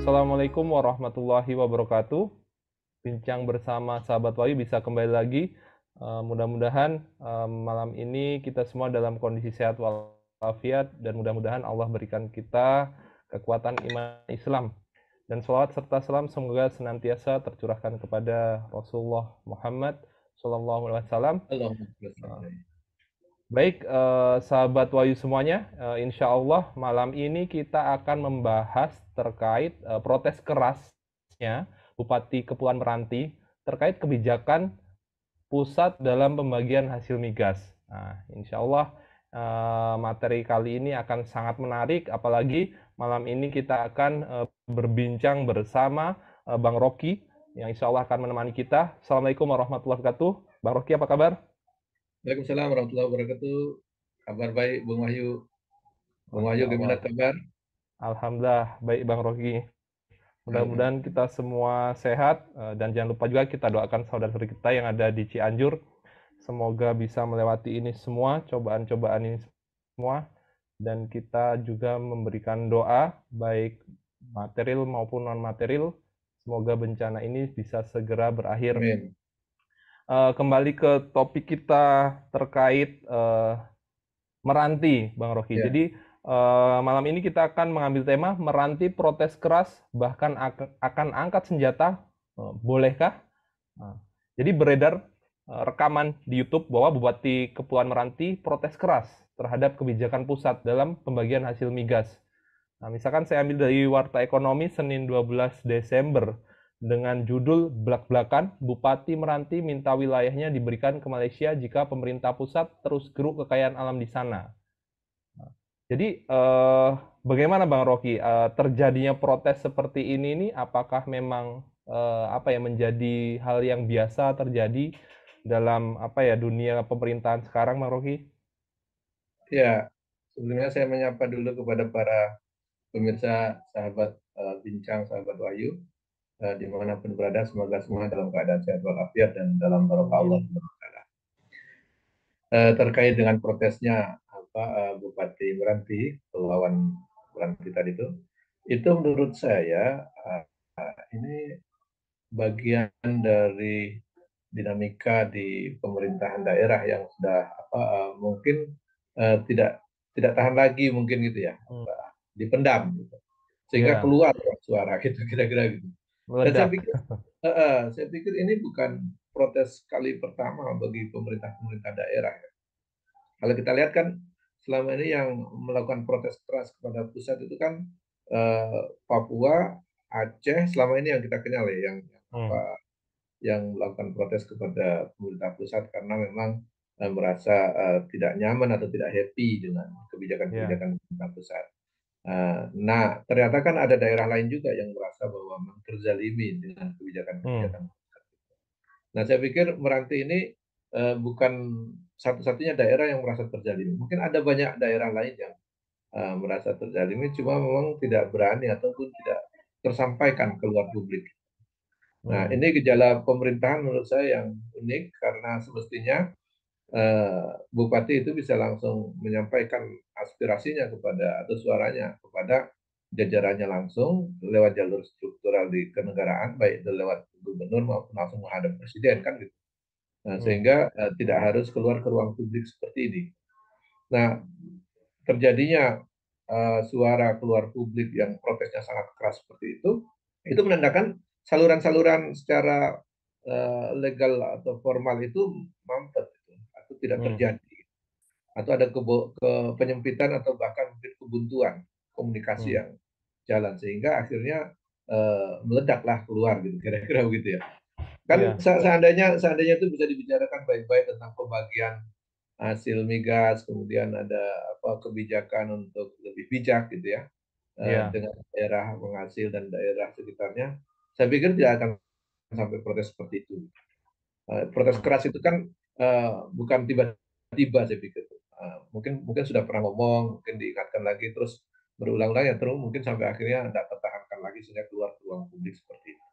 Assalamualaikum warahmatullahi wabarakatuh. Bincang bersama sahabat Wahyu bisa kembali lagi. Mudah-mudahan malam ini kita semua dalam kondisi sehat walafiat dan mudah-mudahan Allah berikan kita kekuatan iman Islam. Dan sholawat serta salam semoga senantiasa tercurahkan kepada Rasulullah Muhammad SAW. Baik, sahabat Wahyu semuanya, insya Allah malam ini kita akan membahas terkait protes kerasnya Bupati Kepulauan Meranti terkait kebijakan pusat dalam pembagian hasil migas. Nah, insya Allah materi kali ini akan sangat menarik, apalagi malam ini kita akan berbincang bersama Bang Rocky yang insya Allah akan menemani kita. Assalamualaikum warahmatullahi wabarakatuh. Bang Rocky, apa kabar? Waalaikumsalam warahmatullahi wabarakatuh. Kabar baik, Bung Wahyu. Bung Wahyu, gimana kabar? Alhamdulillah, baik Bang Rocky. Mudah-mudahan kita semua sehat, dan jangan lupa juga kita doakan saudara-saudara kita yang ada di Cianjur. Semoga bisa melewati ini semua, cobaan-cobaan ini semua. Dan kita juga memberikan doa, baik material maupun non-material. Semoga bencana ini bisa segera berakhir. Amin. Kembali ke topik kita terkait Meranti, Bang Rocky. Ya. Jadi malam ini kita akan mengambil tema Meranti protes keras bahkan akan angkat senjata, bolehkah? Jadi beredar rekaman di YouTube bahwa Bupati Kepulauan Meranti protes keras terhadap kebijakan pusat dalam pembagian hasil migas. Nah, misalkan saya ambil dari Warta Ekonomi Senin 12 Desember dengan judul "Blak-blakan, Bupati Meranti minta wilayahnya diberikan ke Malaysia jika pemerintah pusat terus geruk kekayaan alam di sana." Jadi bagaimana Bang Rocky, terjadinya protes seperti ini nih, apakah memang menjadi hal yang biasa terjadi dalam dunia pemerintahan sekarang, Bang Rocky? Ya, sebelumnya saya menyapa dulu kepada para pemirsa sahabat bincang sahabat Wahyu dimanapun berada, semoga semua dalam keadaan sehat walafiat dan dalam barokah Allah. Terkait dengan protesnya Bupati Meranti, Kepulauan Meranti tadi itu menurut saya ini bagian dari dinamika di pemerintahan daerah yang sudah mungkin tidak tahan lagi mungkin gitu ya, dipendam gitu. Sehingga keluar suara gitu kira-kira gitu. Dan saya pikir ini bukan protes kali pertama bagi pemerintah daerah. Kalau kita lihat kan selama ini yang melakukan protes keras kepada pusat itu kan Papua, Aceh, selama ini yang kita kenal ya, yang melakukan protes kepada pemerintah pusat karena memang merasa tidak nyaman atau tidak happy dengan kebijakan-kebijakan pemerintah pusat. Nah, ternyata kan ada daerah lain juga yang merasa bahwa terzalimi dengan kebijakan-kebijakan pusat. Nah, saya pikir Meranti ini bukan satu-satunya daerah yang merasa terzalimi. Mungkin ada banyak daerah lain yang merasa terzalimi, cuma memang tidak berani ataupun tidak tersampaikan keluar publik. Nah, ini gejala pemerintahan menurut saya yang unik karena semestinya bupati itu bisa langsung menyampaikan aspirasinya kepada atau suaranya kepada jajarannya langsung lewat jalur struktural di kenegaraan, baik itu lewat gubernur maupun langsung menghadap presiden kan gitu. Nah, sehingga tidak harus keluar ke ruang publik seperti ini. Nah, terjadinya suara keluar publik yang protesnya sangat keras seperti itu menandakan saluran-saluran secara legal atau formal itu mampet atau tidak terjadi, atau ada penyempitan atau bahkan mungkin kebuntuan komunikasi yang jalan sehingga akhirnya meledaklah keluar gitu kira-kira begitu ya. Kan seandainya itu bisa dibicarakan baik-baik tentang pembagian hasil migas, kemudian ada kebijakan untuk lebih bijak gitu ya dengan daerah penghasil dan daerah sekitarnya, saya pikir tidak akan sampai protes seperti itu. Protes keras itu kan bukan tiba-tiba saya pikir. Mungkin sudah pernah ngomong, mungkin diingatkan lagi terus berulang-ulang ya terus mungkin sampai akhirnya tidak tertahankan lagi sehingga keluar ke ruang publik seperti itu.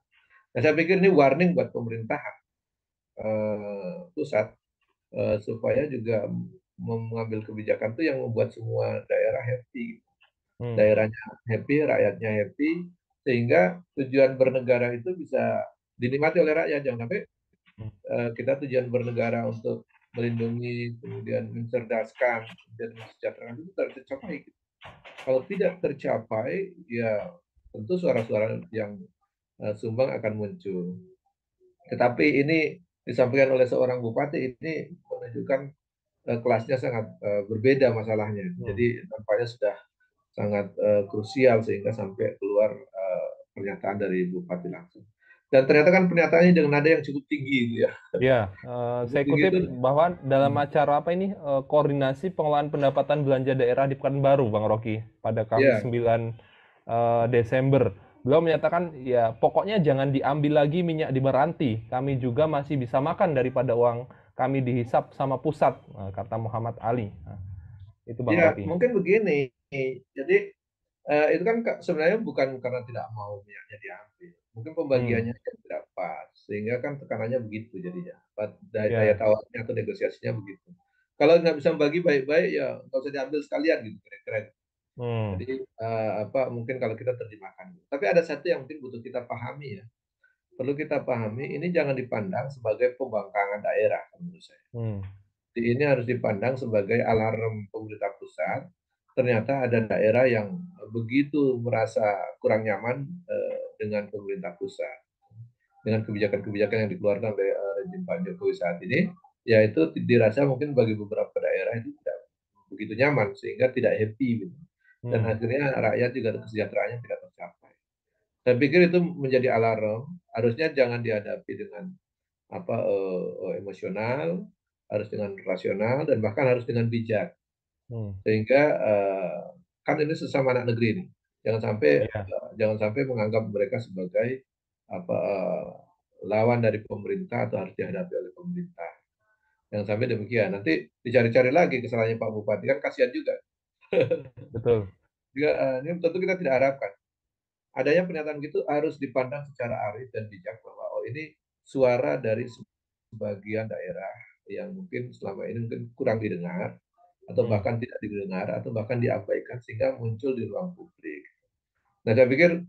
Nah, saya pikir ini warning buat pemerintahan pusat supaya juga mengambil kebijakan itu yang membuat semua daerah happy. Daerahnya happy, rakyatnya happy, sehingga tujuan bernegara itu bisa dinikmati oleh rakyat. Jangan sampai kita tujuan bernegara untuk melindungi, kemudian mencerdaskan, kemudian mensejahterakan itu tidak tercapai. Kalau tidak tercapai, ya tentu suara-suara yang sumbang akan muncul. Tetapi ini disampaikan oleh seorang bupati, ini menunjukkan kelasnya sangat berbeda masalahnya. Jadi nampaknya sudah sangat krusial sehingga sampai keluar pernyataan dari bupati langsung. Dan ternyata kan pernyataannya dengan nada yang cukup tinggi itu ya. Ya, Cukup saya tinggi kutip itu. bahwa dalam acara apa ini, koordinasi pengelolaan pendapatan belanja daerah di Pekanbaru, Bang Rocky, pada Kamis Ya, 9 Desember. Beliau menyatakan, ya pokoknya jangan diambil lagi minyak di Meranti. Kami juga masih bisa makan daripada uang kami dihisap sama pusat, kata Muhammad Ali. Nah, itu Bang ya Rocky. mungkin begini. Jadi itu kan sebenarnya bukan karena tidak mau minyaknya diambil. Mungkin Hmm, pembagiannya yang tidak pas, sehingga kan tekanannya begitu jadinya. Daya ya, tawarnya atau negosiasinya begitu. Kalau nggak bisa bagi baik-baik, ya nggak usah diambil sekalian gitu kira-kira. hmm, Jadi apa mungkin kalau kita terjemahkan. Tapi ada satu yang mungkin butuh kita pahami ya. Perlu kita pahami ini jangan dipandang sebagai pembangkangan daerah menurut saya. hmm, Jadi ini harus dipandang sebagai alarm pemerintah pusat. Ternyata ada daerah yang begitu merasa kurang nyaman dengan pemerintah pusat, dengan kebijakan-kebijakan yang dikeluarkan oleh rejim Pak Jokowi saat ini, yaitu dirasa mungkin bagi beberapa daerah itu tidak begitu nyaman sehingga tidak happy gitu. Dan hmm, akhirnya rakyat juga kesejahteraannya tidak tercapai. Saya pikir itu menjadi alarm, harusnya jangan dihadapi dengan emosional, harus dengan rasional dan bahkan harus dengan bijak. hmm, Sehingga kan ini sesama anak negeri ini. ya, Jangan sampai menganggap mereka sebagai apa lawan dari pemerintah atau harus dihadapi oleh pemerintah. Jangan sampai demikian. Nanti dicari-cari lagi kesalahannya Pak Bupati kan kasihan juga. betul. Juga ini tentu kita tidak harapkan. Adanya pernyataan gitu harus dipandang secara arif dan bijak bahwa oh ini suara dari sebagian daerah yang mungkin selama ini mungkin kurang didengar atau Hmm, bahkan tidak didengar atau bahkan diabaikan sehingga muncul di ruang publik. Nah, saya pikir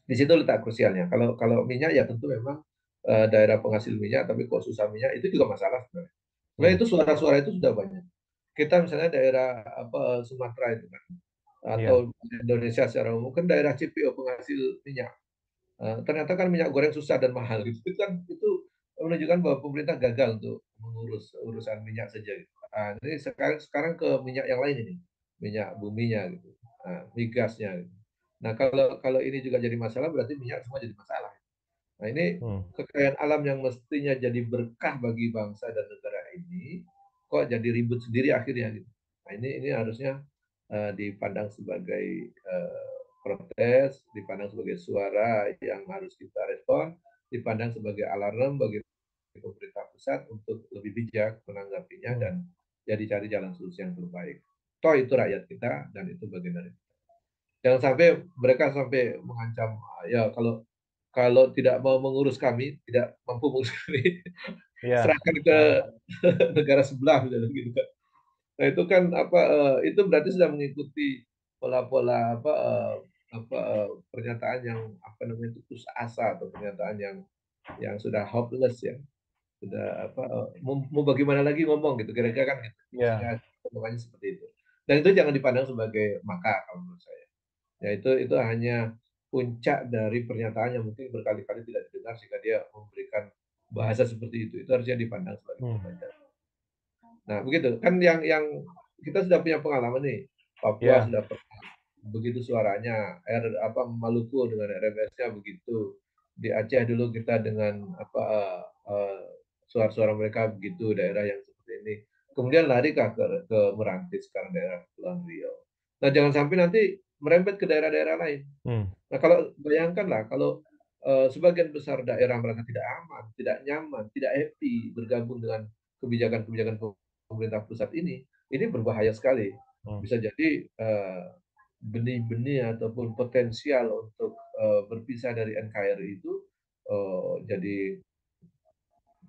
di situ letak krusialnya. Kalau kalau minyak ya tentu memang daerah penghasil minyak tapi kok susah minyak itu juga masalah sebenarnya. Sebenarnya hmm, itu suara-suara itu sudah banyak. Kita misalnya daerah Sumatera itu kan iya, atau Indonesia secara umum kan daerah CPO penghasil minyak. Ternyata kan minyak goreng susah dan mahal gitu. Itu kan itu menunjukkan bahwa pemerintah gagal untuk mengurus urusan minyak saja. Gitu. Ini sekarang sekarang ke minyak yang lain ini, minyak buminya gitu, migasnya. Gitu. Nah kalau kalau ini juga jadi masalah berarti minyak semua jadi masalah. Nah ini hmm, kekayaan alam yang mestinya jadi berkah bagi bangsa dan negara ini kok jadi ribut sendiri akhirnya gitu. Nah ini harusnya dipandang sebagai protes, dipandang sebagai suara yang harus kita respon, dipandang sebagai alarm bagi pemerintah pusat untuk lebih bijak menanggapinya hmm, dan jadi cari jalan solusi yang terbaik. Toh itu rakyat kita dan itu bagian dari jangan sampai mereka sampai mengancam ya kalau kalau tidak mau mengurus kami, tidak mampu mengurus kami, iya, serahkan ke negara sebelah gitu kan. Nah itu kan itu berarti sudah mengikuti pola-pola pernyataan yang apa namanya itu putus asa atau pernyataan yang sudah hopeless ya, sudah mau bagaimana lagi ngomong gitu kira-kira kan gitu. iya, Maksudnya omongannya seperti itu. Dan itu jangan dipandang sebagai makar kalau menurut saya. Ya itu hanya puncak dari pernyataan yang mungkin berkali-kali tidak didengar sehingga dia memberikan bahasa seperti itu. Itu harusnya dipandang sebagai hmm, pembelajaran. Nah, begitu. Kan yang kita sudah punya pengalaman nih. Papua iya, sudah pernah begitu suaranya, Maluku dengan RMS-nya begitu. Di Aceh dulu kita dengan suara-suara mereka begitu, daerah yang seperti ini. Kemudian lari ke Meranti sekarang daerah Kepulauan Riau. Nah, jangan sampai nanti merembet ke daerah-daerah lain. hmm, Nah, kalau bayangkanlah kalau sebagian besar daerah merasa tidak aman, tidak nyaman, tidak happy bergabung dengan kebijakan-kebijakan pemerintah pusat ini berbahaya sekali. hmm, Bisa jadi benih-benih ataupun potensial untuk berpisah dari NKRI itu jadi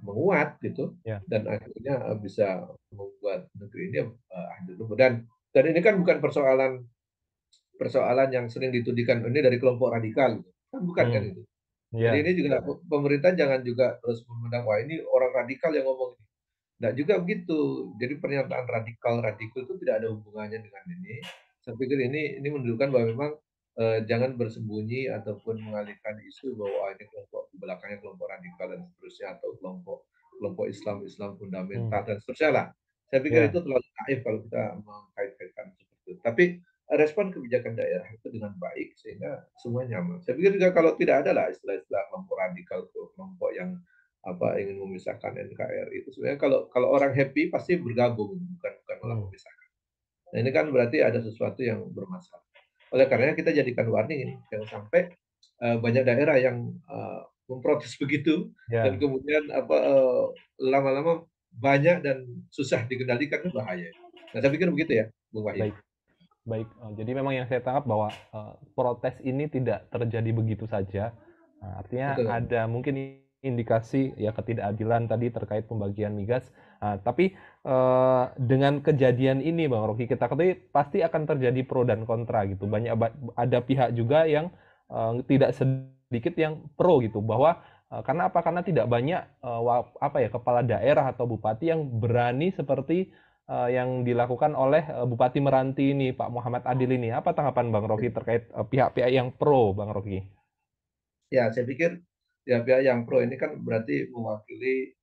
menguat gitu iya, dan akhirnya bisa membuat negeri ini hancur. Dan ini kan bukan persoalan persoalan yang sering ditudingkan ini dari kelompok radikal, kan bukan kan Hmm. itu. Jadi Ya. ini juga pemerintah jangan juga terus memandang wah ini orang radikal yang ngomong ini. Nggak juga begitu. Jadi pernyataan radikal itu tidak ada hubungannya dengan ini. Saya pikir ini menunjukkan bahwa memang jangan bersembunyi ataupun mengalihkan isu bahwa ini kelompok di belakangnya kelompok radikal dan seterusnya atau kelompok kelompok Islam Hmm. fundamental dan seterusnya lah. Saya pikir Ya. itu terlalu naif kalau kita mengkait-kaitkan seperti itu. Tapi respon kebijakan daerah itu dengan baik sehingga semua nyaman. Saya pikir juga kalau tidak ada lah istilah-istilah kelompok radikal, kelompok yang ingin memisahkan NKRI itu sebenarnya kalau kalau orang happy pasti bergabung bukan malah Hmm. memisahkan. Nah ini kan berarti ada sesuatu yang bermasalah. Oleh karenanya kita jadikan warning ini jangan sampai banyak daerah yang memprotes begitu dan Ya. kemudian lama-lama banyak dan susah dikendalikan kan bahaya. Nah saya pikir begitu ya, Bung Wahyu. Baik. Baik, jadi memang yang saya tangkap bahwa protes ini tidak terjadi begitu saja. Nah, artinya Betul. ada mungkin indikasi ya ketidakadilan tadi terkait pembagian migas. Nah, tapi dengan kejadian ini, Bang Rocky, kita ketahui pasti akan terjadi pro dan kontra gitu. Ada pihak juga yang tidak sedikit yang pro gitu, bahwa karena apa? Karena tidak banyak kepala daerah atau bupati yang berani seperti yang dilakukan oleh Bupati Meranti ini, Pak Muhammad Adil ini. Apa tanggapan Bang Rocky terkait pihak-pihak yang pro, Bang Rocky? Ya, saya pikir ya pihak yang pro ini kan berarti mewakili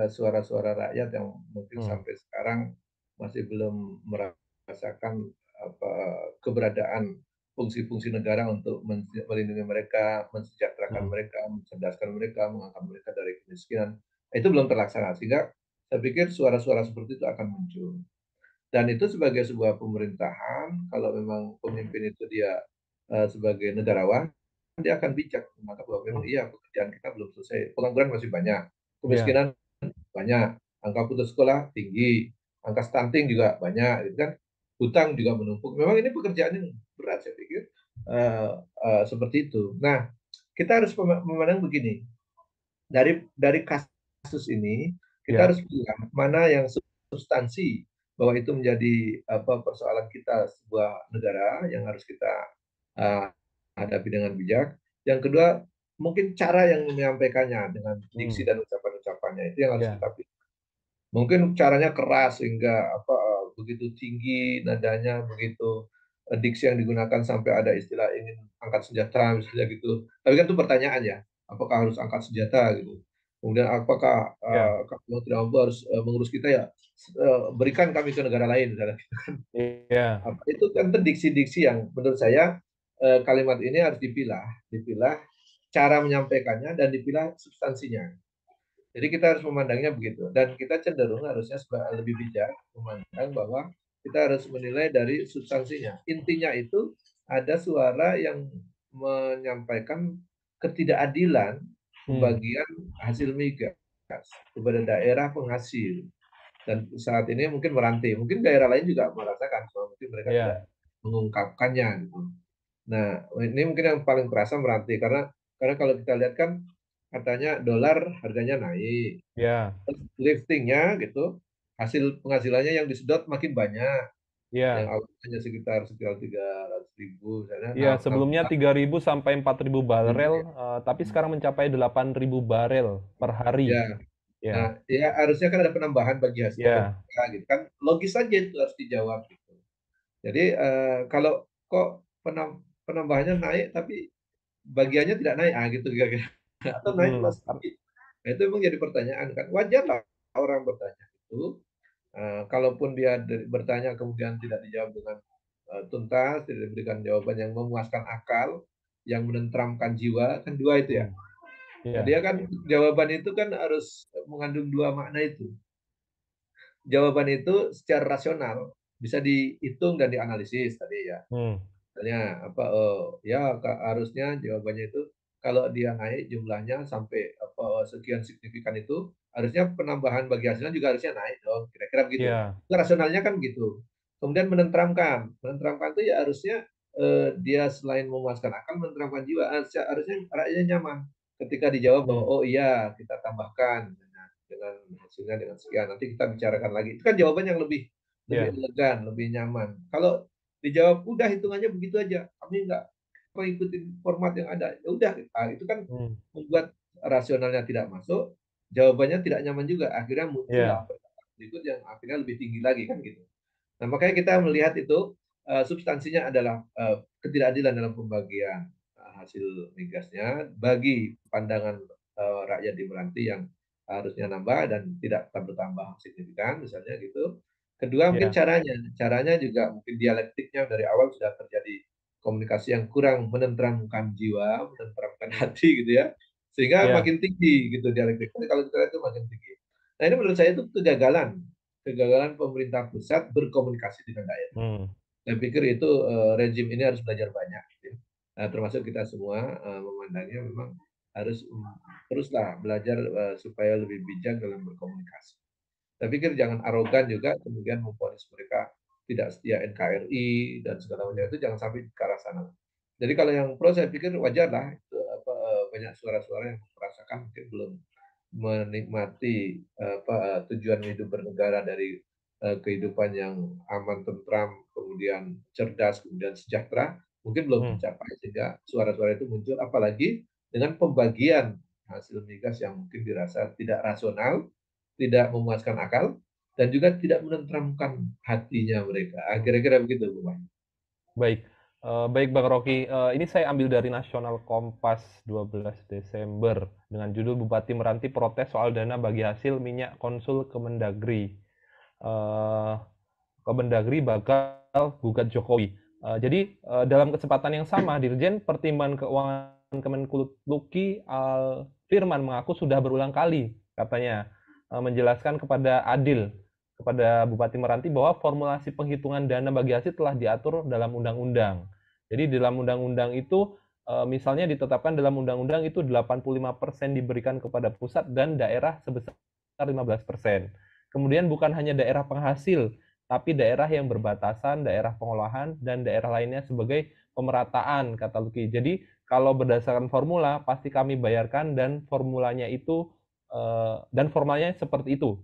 suara-suara rakyat yang mungkin Hmm. sampai sekarang masih belum merasakan apa, keberadaan fungsi-fungsi negara untuk melindungi mereka, mensejahterakan Hmm. mereka, mencerdaskan mereka, mengangkat mereka dari kemiskinan. Itu belum terlaksana sehingga saya pikir suara-suara seperti itu akan muncul. Dan itu sebagai sebuah pemerintahan, kalau memang pemimpin itu dia sebagai negarawan, dia akan bijak menganggap bahwa memang Hmm. iya pekerjaan kita belum selesai, pengangguran masih banyak, Ya. kemiskinan banyak, angka putus sekolah tinggi, angka stunting juga banyak, gitu kan, hutang juga menumpuk. Memang ini pekerjaan yang berat saya pikir seperti itu. Nah, kita harus memandang begini, dari kasus ini kita Ya. harus pilih mana yang substansi bahwa itu menjadi persoalan kita sebuah negara yang harus kita uh, hadapi dengan bijak. Yang kedua, mungkin cara yang menyampaikannya dengan diksi Hmm. dan ucapan-ucapannya itu yang harus Ya. kita pilih. Mungkin caranya keras sehingga begitu tinggi nadanya, begitu diksi yang digunakan sampai ada istilah ingin angkat senjata misalnya gitu. Tapi kan itu pertanyaan ya, apakah harus angkat senjata gitu. Kemudian apakah Ya. kalau tidak mampu harus mengurus kita ya berikan kami ke negara lain misalnya. Ya. Itu kan diksi-diksi yang menurut saya kalimat ini harus dipilah, dipilah cara menyampaikannya dan dipilah substansinya. Jadi kita harus memandangnya begitu. Dan kita cenderung harusnya lebih bijak memandang bahwa kita harus menilai dari substansinya. Intinya itu ada suara yang menyampaikan ketidakadilan Hmm. pembagian hasil migas kepada daerah penghasil. Dan saat ini mungkin meranti. Mungkin daerah lain juga merasakan, cuma mungkin mereka tidak Ya. mengungkapkannya. Gitu. Nah, ini mungkin yang paling terasa meranti karena kalau kita lihat kan katanya dolar harganya naik, Ya. liftingnya gitu, hasil penghasilannya yang disedot makin banyak, yang Ya. awalnya sekitar 300.000 misalnya, Iya, nah sebelumnya 3.000 sampai 4.000 barel, tapi hmm, sekarang mencapai 8.000 barel per hari. ya, Ya. nah ya harusnya kan ada penambahan bagi hasil Ya. kerja gitu kan, logis saja itu harus dijawab gitu. Jadi kalau kok penambahannya naik tapi bagiannya tidak naik, gitu kira-kira. Atau naik cuma Hmm. sedikit. Nah, itu memang jadi pertanyaan kan. Wajar lah orang bertanya itu. Kalaupun dia bertanya kemudian tidak dijawab dengan tuntas, tidak diberikan jawaban yang memuaskan akal, yang menenteramkan jiwa, kan dua itu ya. Hmm. Nah, Ya. dia kan jawaban itu kan harus mengandung dua makna itu. Jawaban itu secara rasional bisa dihitung dan dianalisis tadi ya. Hmm. Misalnya ya harusnya jawabannya itu kalau dia naik jumlahnya sampai sekian signifikan itu harusnya penambahan bagi hasilnya juga harusnya naik dong, kira-kira begitu. Ya. Itu rasionalnya kan gitu. Kemudian menenteramkan, menenteramkan itu ya harusnya dia selain memuaskan akal menenteramkan jiwa, harusnya rakyatnya nyaman ketika dijawab bahwa Hmm. oh iya kita tambahkan dengan hasilnya dengan sekian nanti kita bicarakan lagi. Itu kan jawaban yang lebih lebih Ya. elegan, lebih nyaman. Kalau Dijawab, udah hitungannya begitu aja. Kami nggak ikutin format yang ada. Ya udah, itu kan Hmm. membuat rasionalnya tidak masuk, jawabannya tidak nyaman juga. Akhirnya muncullah Ya, pertanyaan berikut yang akhirnya lebih tinggi lagi kan gitu. Nah, makanya kita melihat itu substansinya adalah ketidakadilan dalam pembagian hasil migasnya bagi pandangan rakyat di Meranti yang harusnya nambah dan tidak bertambah signifikan, misalnya gitu. Kedua, mungkin ya, caranya juga mungkin dialektiknya dari awal sudah terjadi komunikasi yang kurang menenteramkan jiwa, menenteramkan hati gitu ya, sehingga ya. makin tinggi gitu dialektiknya. Kalau kita lihat itu makin tinggi. Nah, ini menurut saya itu kegagalan pemerintah pusat berkomunikasi dengan daerah. Hmm. Saya pikir itu rejim ini harus belajar banyak. Gitu. Nah, termasuk kita semua memandangnya memang harus teruslah belajar supaya lebih bijak dalam berkomunikasi. Saya pikir jangan arogan juga kemudian memvonis mereka tidak setia NKRI dan segala macam itu, jangan sampai ke arah sana. Jadi kalau yang pro saya pikir wajar lah itu, banyak suara-suara yang merasakan mungkin belum menikmati tujuan hidup bernegara dari kehidupan yang aman, tentram, kemudian cerdas, kemudian sejahtera, mungkin belum Hmm. tercapai sehingga suara-suara itu muncul, apalagi dengan pembagian hasil migas yang mungkin dirasa tidak rasional, tidak memuaskan akal, dan juga tidak menenteramkan hatinya mereka. Hmm. Kira-kira begitu, Bu Mai. Baik. Baik Bang Rocky, ini saya ambil dari Nasional Kompas 12 Desember dengan judul Bupati Meranti protes soal dana bagi hasil minyak konsul Kemendagri. Eh, Kemendagri bakal gugat Jokowi. Jadi dalam kesempatan yang sama, Dirjen Pertimbangan Keuangan Kemenluki Al Firman mengaku sudah berulang kali katanya menjelaskan kepada Adil, kepada Bupati Meranti bahwa formulasi penghitungan dana bagi hasil telah diatur dalam undang-undang. Jadi dalam undang-undang itu misalnya ditetapkan dalam undang-undang itu 85% diberikan kepada pusat dan daerah sebesar 15%. Kemudian bukan hanya daerah penghasil, tapi daerah yang berbatasan, daerah pengolahan, dan daerah lainnya sebagai pemerataan, kata Luki. Jadi kalau berdasarkan formula, pasti kami bayarkan dan formulanya itu dan formalnya seperti itu.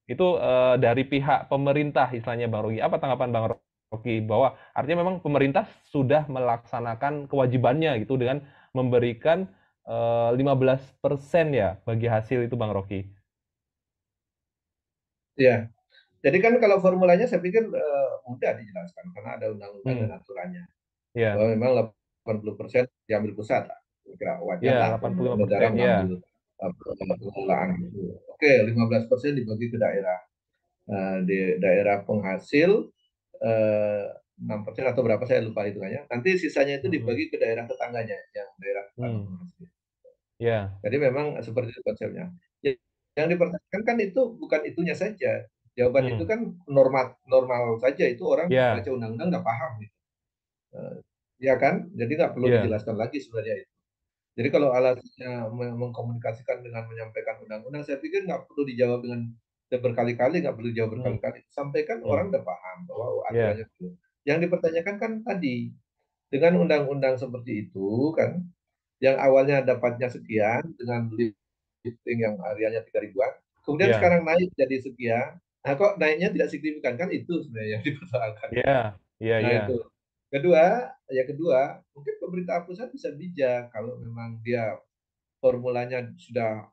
Itu dari pihak pemerintah, istilahnya Bang Rogi. Apa tanggapan Bang Rogi bahwa artinya memang pemerintah sudah melaksanakan kewajibannya gitu dengan memberikan 15% ya bagi hasil itu Bang Rogi. Ya, jadi kan kalau formulanya saya pikir mudah dijelaskan karena ada undang-undang Hmm, dan aturannya. Bahwa ya, memang 80% diambil pusat lah. Kira wajar ya lah 85%, negara ya. mengambil pengelolaan itu. Oke, 15% dibagi ke daerah. Di daerah penghasil eh, 6% atau berapa saya lupa hitungannya. Nanti sisanya itu Hmm, dibagi ke daerah tetangganya yang daerah tanpa hmm, penghasil. ya, Jadi memang seperti itu konsepnya. Yang dipertanyakan kan itu bukan itunya saja. Jawaban itu hmm, kan normal normal saja, itu orang baca ya, undang-undang nggak paham gitu. Eh, ya kan? Jadi nggak perlu ya, dijelaskan lagi sebenarnya itu. Jadi kalau alasannya mengkomunikasikan dengan menyampaikan undang-undang, saya pikir nggak perlu dijawab dengan berkali-kali, nggak perlu dijawab hmm, berkali-kali. Sampaikan, hmm, orang udah paham bahwa ya, aturannya itu. Yang dipertanyakan kan tadi, dengan undang-undang seperti itu kan, yang awalnya dapatnya sekian, dengan lifting yang hariannya 3 ribuan, kemudian ya, sekarang naik jadi sekian, nah kok naiknya tidak signifikan, kan itu sebenarnya yang dipersoalkan. ya, ya, Nah itu. ya, Kedua, mungkin pemerintah pusat bisa bijak kalau memang dia formulanya sudah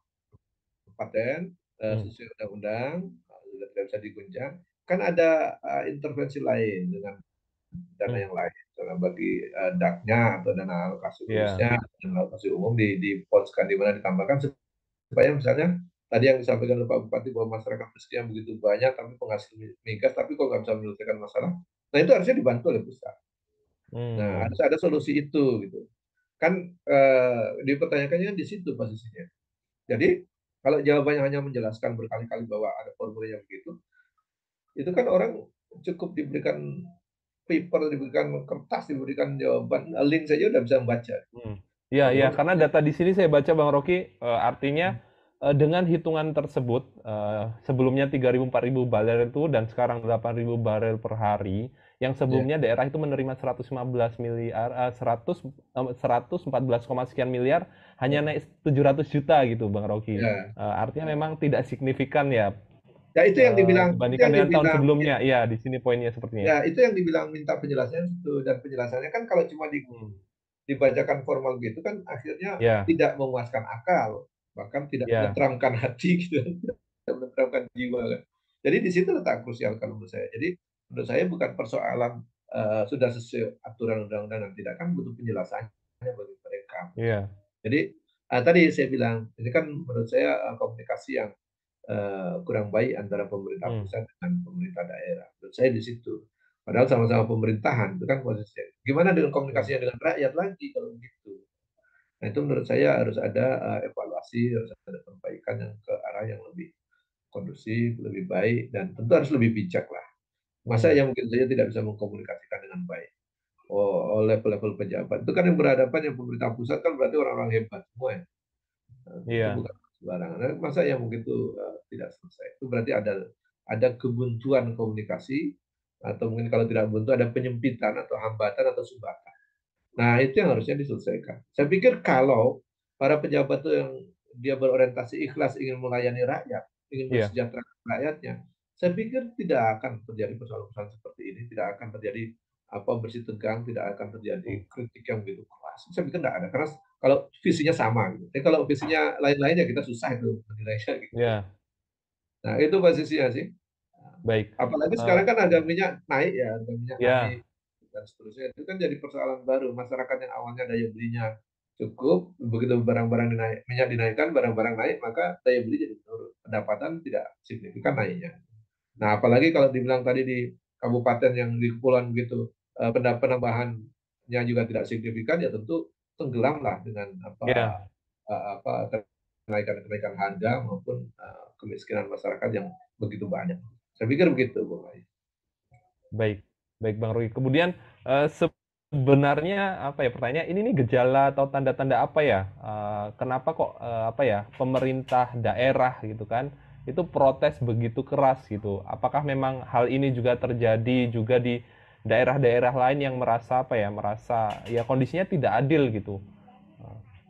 paten hmm, sesuai undang-undang, sudah tidak bisa diguncang, kan ada intervensi lain dengan dana hmm, yang lain. Karena bagi DAK-nya atau dana alokasi ya, khususnya, dana alokasi umum di-pos-kan di mana ditambahkan supaya misalnya tadi yang disampaikan oleh Pak Bupati bahwa masyarakat miskin yang begitu banyak tapi penghasil migas tapi kok nggak bisa menyelesaikan masalah. Nah itu harusnya dibantu oleh pusat. Nah hmm, harus ada solusi itu gitu. Kan dipertanyakannya di situ posisinya. Jadi kalau jawabannya hanya menjelaskan berkali-kali bahwa ada formulanya begitu, itu kan orang cukup diberikan paper, diberikan kertas, diberikan jawaban, link saja udah bisa membaca. hmm. Ya, ya, Menurut karena saya, data di sini saya baca Bang Rocky, artinya dengan hitungan tersebut, sebelumnya 3.000 4.000 barel itu dan sekarang 8.000 barel per hari, yang ya, sebelumnya daerah itu menerima 115 miliar, 114, sekian miliar, hanya naik 700 juta gitu Bang Rocky. ya, Artinya memang tidak signifikan ya. Ya itu dibandingkan yang dengan tahun dibilang sebelumnya. Iya, di sini poinnya sepertinya. ya itu yang dibilang minta penjelasannya itu, dan penjelasannya kan kalau cuma Hmm. dibacakan formal gitu kan akhirnya Ya, tidak memuaskan akal, bahkan tidak ya, menenteramkan hati gitu, tidak menenteramkan jiwa kan. Jadi di situ letak krusial kalau menurut saya. Jadi menurut saya bukan persoalan sudah sesuai aturan undang-undang dan tidak, kan butuh penjelasannya bagi mereka. iya. Jadi tadi saya bilang ini kan menurut saya komunikasi yang kurang baik antara pemerintah Hmm. pusat dengan pemerintah daerah. Menurut saya di situ. Padahal sama-sama pemerintahan, itu kan posisinya. Gimana dengan Hmm. komunikasinya dengan rakyat lagi kalau begitu? Nah itu menurut saya harus ada evaluasi, harus ada perbaikan yang ke arah yang lebih kondusif, lebih baik, dan tentu harus lebih bijak lah. Masa Hmm. yang mungkin saja tidak bisa mengkomunikasikan dengan baik. Oh, level-level pejabat. Itu kan yang berhadapan yang pemerintah pusat kan berarti orang-orang hebat semua ya. Itu Iya. bukan sembarangan. Nah, masa yang mungkin itu tidak selesai. Itu berarti ada kebuntuan komunikasi, atau mungkin kalau tidak buntu ada penyempitan atau hambatan atau sumbatan. Nah, itu yang harusnya diselesaikan. Saya pikir kalau para pejabat itu yang dia berorientasi ikhlas ingin melayani rakyat, ingin Iya. mensejahterakan rakyatnya, saya pikir tidak akan terjadi persoalan-persoalan seperti ini, tidak akan terjadi apa bersih tegang, tidak akan terjadi Hmm. kritik yang begitu keras. Saya pikir tidak ada, karena kalau visinya sama, gitu. Tapi kalau visinya lain-lain ya kita susah itu menilainya gitu. Iya. Nah, itu posisinya sih. Baik. Apalagi Eh, sekarang kan harga minyak naik ya, harga minyak naik ya. dan seterusnya. Itu kan jadi persoalan baru. Masyarakat yang awalnya daya belinya cukup, begitu barang-barang minyak dinaikkan, barang-barang naik, maka daya beli jadi menurun. Pendapatan tidak signifikan naiknya. Nah, apalagi kalau dibilang tadi di kabupaten yang di kepulauan begitu, penambahannya juga tidak signifikan, ya tentu tenggelamlah dengan Ya. apa kenaikan-kenaikan harga maupun kemiskinan masyarakat yang begitu banyak. Saya pikir begitu, Bung Rai. Baik, baik Bang Rui. Kemudian sebenarnya apa ya pertanyaan ini nih gejala atau tanda-tanda apa ya? Kenapa kok apa ya pemerintah daerah gitu kan itu protes begitu keras gitu? Apakah memang hal ini juga terjadi juga di daerah-daerah lain yang merasa apa ya merasa ya kondisinya tidak adil gitu?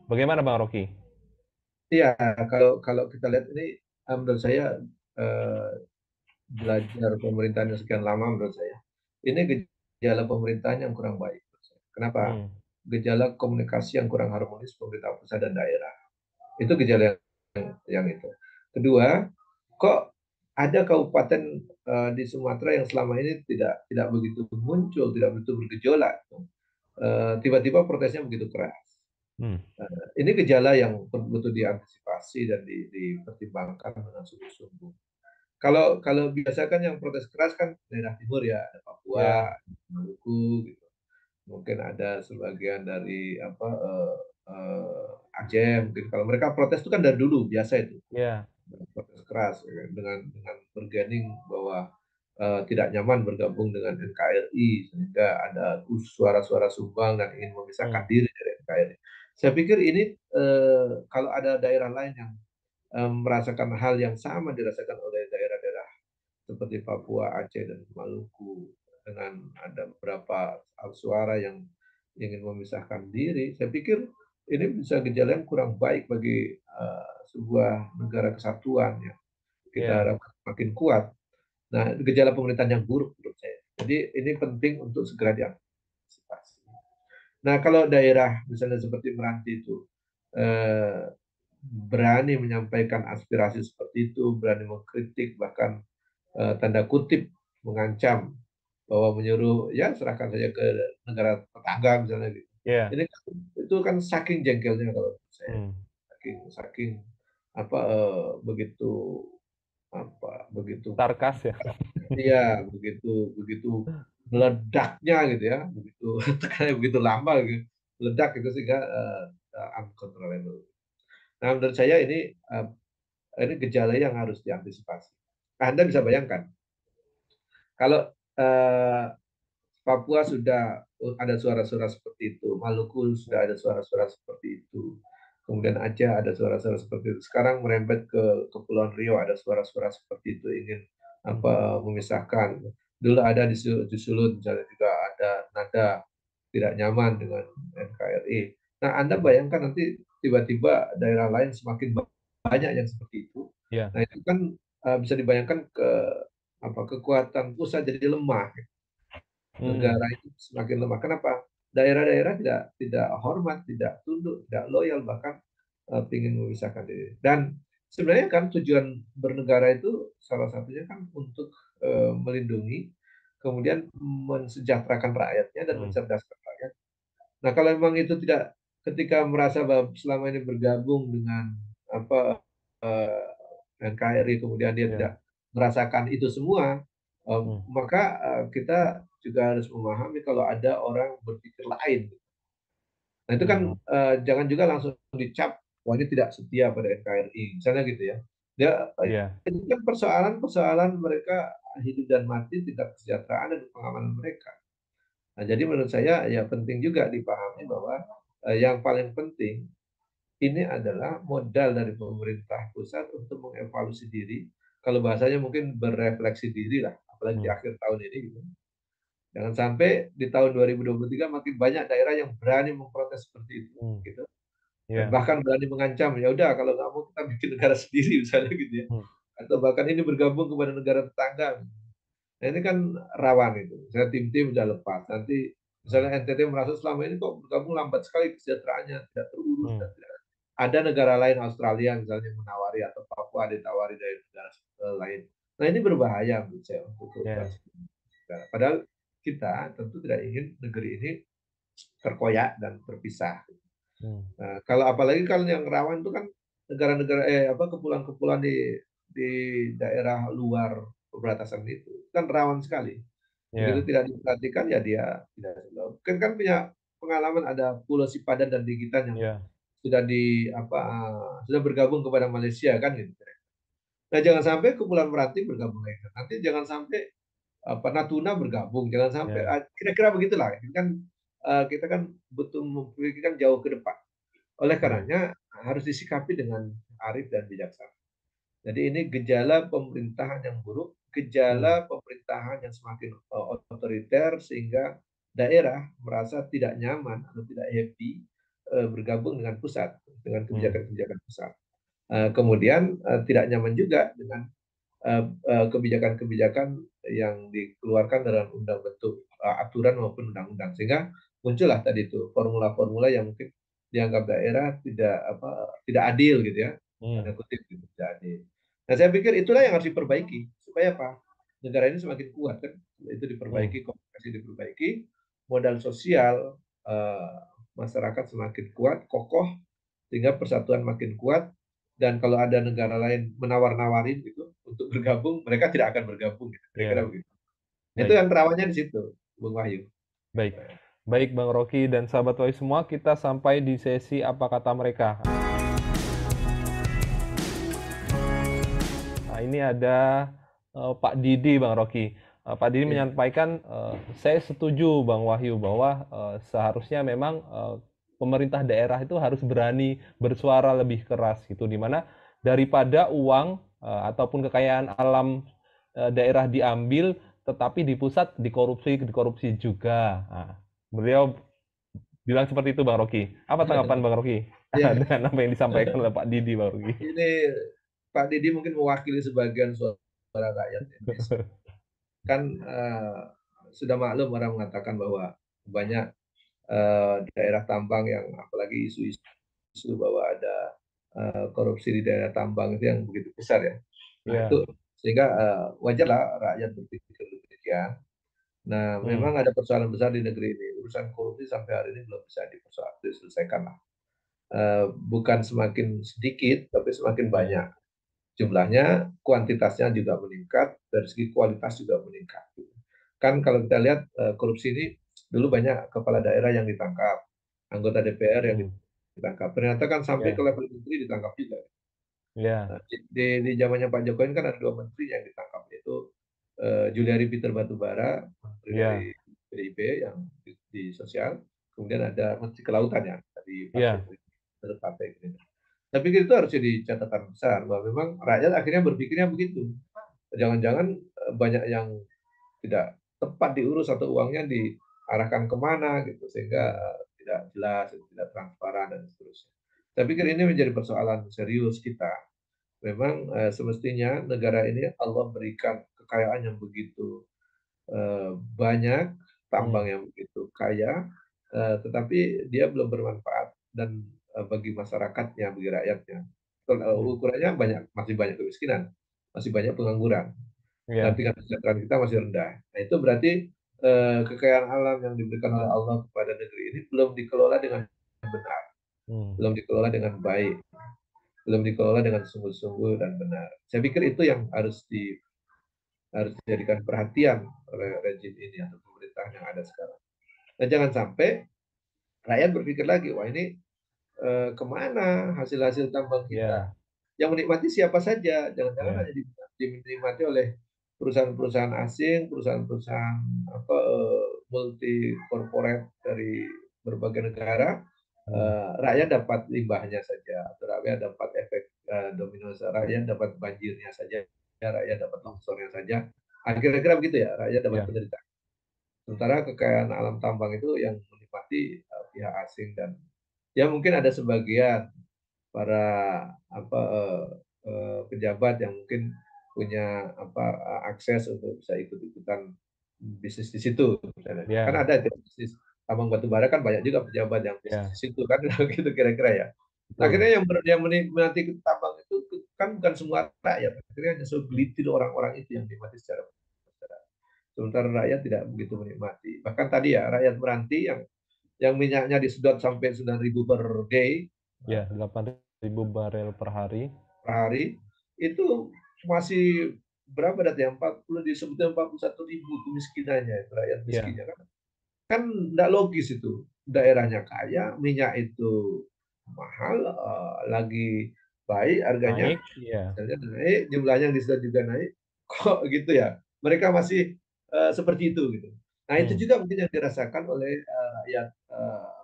Bagaimana Bang Rocky? Iya, kalau kalau kita lihat ini, menurut saya eh, belajar pemerintahan yang sekian lama, menurut saya ini gejala pemerintahan yang kurang baik. Kenapa? Hmm, Gejala komunikasi yang kurang harmonis pemerintah pusat dan daerah. Itu gejala yang itu. Kedua, kok ada kabupaten di Sumatera yang selama ini tidak begitu muncul, tidak begitu bergejolak. Tiba-tiba protesnya begitu keras. hmm, Ini gejala yang betul diantisipasi dan dipertimbangkan dengan sungguh-sungguh. Kalau kalau biasa kan yang protes keras kan daerah timur ya, ada Papua, ya, Maluku, gitu. Mungkin ada sebagian dari Aceh. Mungkin kalau mereka protes itu kan dari dulu biasa itu, ya, protes keras ya, dengan bergening bahwa tidak nyaman bergabung dengan NKRI, sehingga ada suara-suara sumbang dan ingin memisahkan hmm, diri dari NKRI. Saya pikir ini kalau ada daerah lain yang merasakan hal yang sama dirasakan oleh daerah-daerah seperti Papua, Aceh, dan Maluku, dengan ada beberapa suara yang ingin memisahkan diri, saya pikir ini bisa gejala yang kurang baik bagi sebuah negara kesatuan ya. Kita ya, harapkan makin kuat. Nah, gejala pemerintahan yang buruk menurut saya. Jadi ini penting untuk segera diantisipasi. Nah, kalau daerah misalnya seperti Meranti itu berani menyampaikan aspirasi seperti itu, berani mengkritik, bahkan tanda kutip mengancam bahwa menyuruh ya serahkan saja ke negara tetangga misalnya gitu. ya, Ini kan, itu kan saking jengkelnya kalau menurut saya, hmm. saking saking begitu begitu Sarkas ya. iya begitu begitu meledaknya gitu ya, begitu tekannya begitu lama gitu, meledak itu sehingga uncontrollable. Nah menurut saya ini gejala yang harus diantisipasi. Anda bisa bayangkan kalau Papua sudah ada suara-suara seperti itu, Maluku sudah ada suara-suara seperti itu, kemudian Aceh ada suara-suara seperti itu. Sekarang merembet ke Kepulauan Riau ada suara-suara seperti itu ingin Hmm, memisahkan. Dulu ada di Sulut misalnya juga ada nada tidak nyaman dengan NKRI. Nah, Anda hmm, bayangkan nanti tiba-tiba daerah lain semakin banyak yang seperti itu. ya, Nah, itu kan bisa dibayangkan kekuatan pusat jadi lemah. Hmm. Negara itu semakin lemah. Kenapa? Daerah-daerah tidak hormat, tidak tunduk, tidak loyal, bahkan ingin memisahkan diri. Dan sebenarnya kan tujuan bernegara itu salah satunya kan untuk melindungi, kemudian mensejahterakan rakyatnya dan Hmm. mencerdaskan rakyat. Nah, kalau memang itu tidak, ketika merasa bahwa selama ini bergabung dengan apa NKRI, kemudian dia Ya. tidak merasakan itu semua, Hmm. maka kita juga harus memahami kalau ada orang berpikir lain. Nah, itu kan Hmm. jangan juga langsung dicap, wah ini tidak setia pada NKRI, misalnya gitu ya. Dia Ya. itu kan persoalan-persoalan mereka hidup dan mati, tingkat kesejahteraan dan pengamanan mereka. Nah, jadi menurut saya ya penting juga dipahami bahwa yang paling penting ini adalah modal dari pemerintah pusat untuk mengevaluasi diri. Kalau bahasanya mungkin berefleksi diri lah, apalagi di Hmm. akhir tahun ini gitu. Jangan sampai di tahun 2023 makin banyak daerah yang berani memprotes seperti itu, Hmm. gitu. Dan Ya. bahkan berani mengancam, ya udah kalau nggak mau kita bikin negara sendiri misalnya gitu ya. Hmm. Atau bahkan ini bergabung kepada negara tetangga. Nah, ini kan rawan itu. Saya tim-tim udah lepas. Nanti Hmm. misalnya NTT merasa selama ini kok bergabung lambat sekali kesejahteraannya, tidak terurus, Hmm. dan tidak ada negara lain, Australia misalnya menawari, atau Papua ditawari dari negara lain. Nah, ini berbahaya menurut saya untuk keutuhan Ya. negara. Padahal kita tentu tidak ingin negeri ini terkoyak dan terpisah. Hmm. Nah, kalau apalagi kalau yang rawan itu kan negara-negara kepulauan-kepulauan di daerah luar perbatasan itu kan rawan sekali. Begitu Ya. tidak diperhatikan ya dia tidak. Kan punya pengalaman, ada Pulau Sipadan dan Digitan yang Ya. sudah sudah bergabung kepada Malaysia kan gitu. Nah, jangan sampai Kepulauan Meranti bergabung lagi. Nanti jangan sampai Natuna bergabung, jangan sampai Ya. kira-kira begitulah. Kita kan butuh memikirkan jauh ke depan. Oleh Baik. karenanya harus disikapi dengan arif dan bijaksana. Jadi ini gejala pemerintahan yang buruk, Hmm. gejala pemerintahan yang semakin otoriter, sehingga daerah merasa tidak nyaman atau tidak happy bergabung dengan pusat, dengan Hmm. kebijakan-kebijakan pusat. Kemudian tidak nyaman juga dengan kebijakan-kebijakan yang dikeluarkan dalam undang bentuk aturan maupun undang-undang, sehingga muncullah tadi itu formula-formula yang mungkin dianggap daerah tidak adil gitu ya, Hmm. tanda kutip gitu, tidak adil. Nah, saya pikir itulah yang harus diperbaiki supaya apa, negara ini semakin kuat kan, itu Hmm. diperbaiki, komunikasi diperbaiki, modal sosial masyarakat semakin kuat, kokoh, sehingga persatuan makin kuat. Dan kalau ada negara lain menawar-nawarin gitu untuk bergabung, mereka tidak akan bergabung gitu. Kira-kira Ya. begitu. Itu Baik. yang rawannya di situ, Bung Wahyu. Baik. Baik, Bang Rocky dan sahabat Wahyu semua, kita sampai di sesi apa kata mereka. Nah, ini ada Pak Didi, Bang Rocky. Pak Didi Ya. menyampaikan, saya setuju Bang Wahyu bahwa seharusnya memang pemerintah daerah itu harus berani bersuara lebih keras gitu, di mana daripada uang ataupun kekayaan alam daerah diambil, tetapi di pusat dikorupsi juga. Nah, beliau bilang seperti itu Bang Rocky. Apa tanggapan Bang Rocky Ya, dengan apa yang disampaikan oleh Pak Didi, Bang Rocky? ini Pak Didi mungkin mewakili sebagian suara rakyat Indonesia. Kan sudah maklum, orang mengatakan bahwa banyak daerah tambang yang, apalagi isu-isu bahwa ada korupsi di daerah tambang itu yang begitu besar ya. Nah, itu Ya. sehingga wajarlah rakyat berpikir demikian. Nah, Hmm. memang ada persoalan besar di negeri ini. Urusan korupsi sampai hari ini belum bisa diselesaikan lah. Bukan semakin sedikit, tapi semakin Ya. banyak. Jumlahnya, kuantitasnya juga meningkat, dari segi kualitas juga meningkat. Kan kalau kita lihat korupsi ini, dulu banyak kepala daerah yang ditangkap, anggota DPR yang Hmm. ditangkap. Ternyata kan sampai ke Ya. level menteri ditangkap juga. Ya. Nah, di zamannya Pak Jokowi kan ada dua menteri yang ditangkap, yaitu Juliari Peter Batubara, menteri dari Ya. PDIP yang di sosial, kemudian ada menteri kelautan ya dari Ya. partai Gerindra. Tapi itu harus jadi catatan besar bahwa memang rakyat akhirnya berpikirnya begitu. Jangan-jangan banyak yang tidak tepat diurus atau uangnya diarahkan kemana gitu, sehingga Hmm. tidak jelas, tidak transparan dan seterusnya. Saya pikir ini menjadi persoalan serius kita. Memang semestinya negara ini Allah berikan kekayaan yang begitu banyak, tambang Hmm. yang begitu kaya, tetapi dia belum bermanfaat dan bagi masyarakatnya, bagi rakyatnya. Hmm. Ukurannya masih banyak kemiskinan, masih banyak pengangguran, dan Ya. tingkat kesejahteraan kita masih rendah. Nah, itu berarti kekayaan alam yang diberikan oleh Allah kepada negeri ini belum dikelola dengan benar, Hmm. belum dikelola dengan baik, belum dikelola dengan sungguh-sungguh dan benar. Saya pikir itu yang harus dijadikan perhatian oleh rejim ini atau pemerintahan yang ada sekarang. Dan jangan sampai rakyat berpikir lagi, wah ini kemana hasil-hasil tambang kita? Ya. Yang menikmati siapa saja? Jangan-jangan Ya. hanya dinikmati oleh perusahaan-perusahaan asing, perusahaan-perusahaan multi corporate dari berbagai negara. Hmm. Rakyat dapat limbahnya saja, atau rakyat dapat efek domino, rakyat dapat banjirnya saja, rakyat dapat longsornya saja. Kira-kira begitu ya, rakyat dapat Ya. penderitaan. Sementara kekayaan alam tambang itu yang menikmati pihak asing, dan ya mungkin ada sebagian para pejabat yang mungkin punya akses untuk bisa ikut-ikutan bisnis di situ misalnya. Kan Ya. ada itu bisnis tambang batu bara, kan banyak juga pejabat yang bisnis di Ya. situ kan gitu kira-kira ya. Nah, Betul. akhirnya yang menikmati tambang itu kan bukan semua rakyat, akhirnya hanya segelintir orang-orang itu yang menikmati secara besar. Sementara rakyat tidak begitu menikmati. Bahkan tadi ya rakyat meranti yang minyaknya disedot sampai 9.000 per day, Ya, 8.000 barel per hari. per hari, itu masih berapa data ya? 40, disebutnya 41.000 kemiskinannya, itu rakyat Ya. miskinnya kan. Kan tidak logis itu. Daerahnya kaya, minyak itu mahal, lagi baik harganya, Naik. Ya. misalnya naik, jumlahnya yang disedot juga naik, kok gitu ya? Mereka masih seperti itu gitu. Nah, itu Hmm. juga mungkin yang dirasakan oleh rakyat